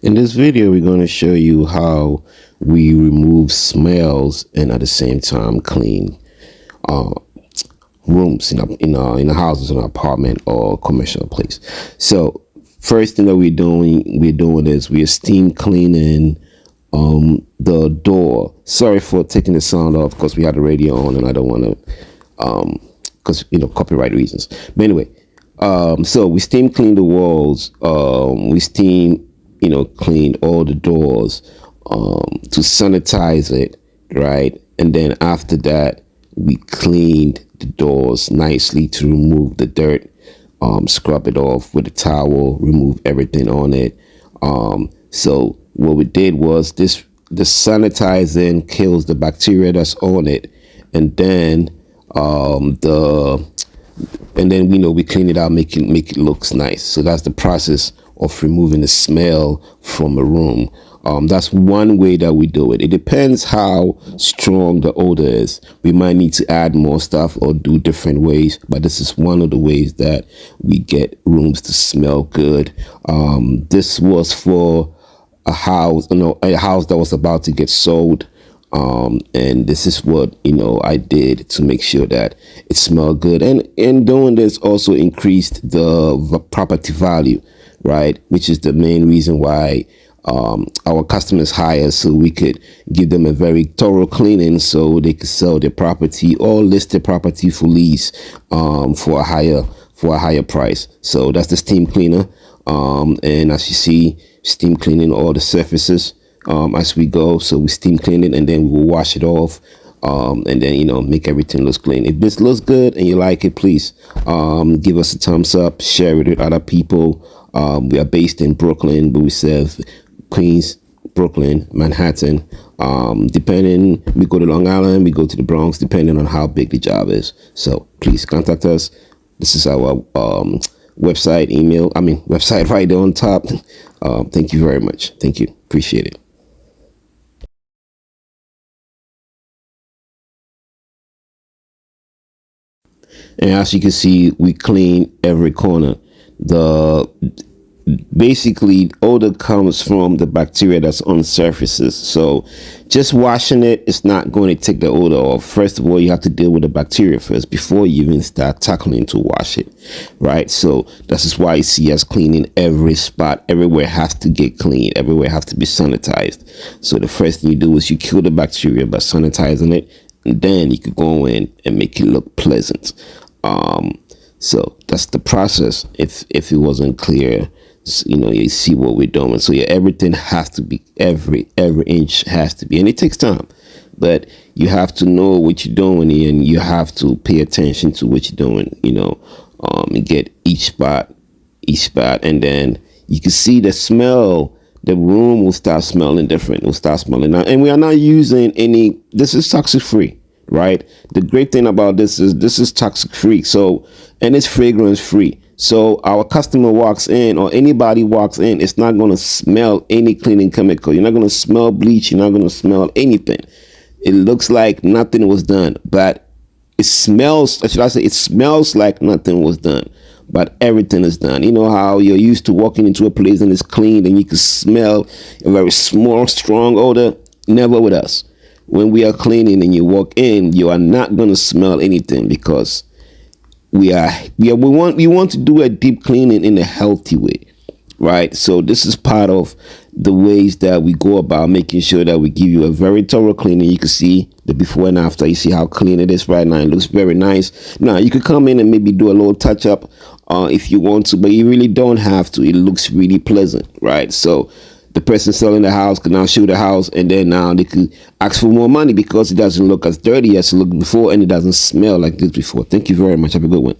In this video, we're going to show you how we remove smells and at the same time clean uh, rooms in a house, in an apartment or commercial place. So first thing that we're doing is we're steam cleaning the door. Sorry for taking the sound off because we had the radio on and I don't want to because copyright reasons. But anyway, so we steam clean the walls. We steam clean all the doors to sanitize it, right? And then after that, we cleaned the doors nicely to remove the dirt, scrub it off with a towel, remove everything on it. So what we did was the sanitizing kills the bacteria that's on it, and then we clean it out, make it looks nice. So that's the process of removing the smell from a room. That's one way that we do it. It depends how strong the odor is. We might need to add more stuff or do different ways, but this is one of the ways that we get rooms to smell good. This was for a house that was about to get sold. And this is what I did to make sure that it smelled good, and in doing this also increased the property value, right? Which is the main reason why our customers hire, so we could give them a very thorough cleaning so they could sell their property or list their property for lease for a higher price. So that's the steam cleaner, and as you see, steam cleaning all the surfaces as we go. So we steam clean it and then we will wash it off, and then make everything look clean. If this looks good and you like it, please give us a thumbs up, share it with other people. We are based in Brooklyn, but we serve Queens, Brooklyn, Manhattan. Depending, we go to Long Island, we go to the Bronx, depending on how big the job is. So please contact us. This is our website right there on top. Thank you very much. Thank you. Appreciate it. And as you can see, we clean every corner. Basically odor comes from the bacteria that's on surfaces. So just washing it is not going to take the odor off. First of all, you have to deal with the bacteria first before you even start tackling to wash it, right? So this is why you see us cleaning every spot. Everywhere has to get clean. Everywhere has to be sanitized. So the first thing you do is you kill the bacteria by sanitizing it, and then you can go in and make it look pleasant. So that's the process. If it wasn't clear, you see what we're doing. So yeah, everything has to be, every inch has to be, and it takes time, but you have to know what you're doing, and you have to pay attention to what you're doing, and get each spot, and then you can see the smell. The room will start smelling different. It will start smelling now, and we are not using any. This is toxic free, right? The great thing about this is toxic free. So, and it's fragrance free. So our customer walks in, or anybody walks in, it's not going to smell any cleaning chemical. You're not going to smell bleach. You're not going to smell anything. It looks like nothing was done, but it smells, should I say, it smells like nothing was done, but everything is done. You know how you're used to walking into a place and it's clean and you can smell a very small, strong odor? Never with us. When we are cleaning and you walk in, you are not going to smell anything, because we want to do a deep cleaning in a healthy way, right? So this is part of the ways that we go about making sure that we give you a very thorough cleaning. You can see the before and after. You see how clean it is right now. It looks very nice. Now you could come in and maybe do a little touch up if you want to, but you really don't have to. It looks really pleasant, right? So the person selling the house can now show the house, and then now they could ask for more money because it doesn't look as dirty as it looked before, and it doesn't smell like this before. Thank you very much. Have a good one.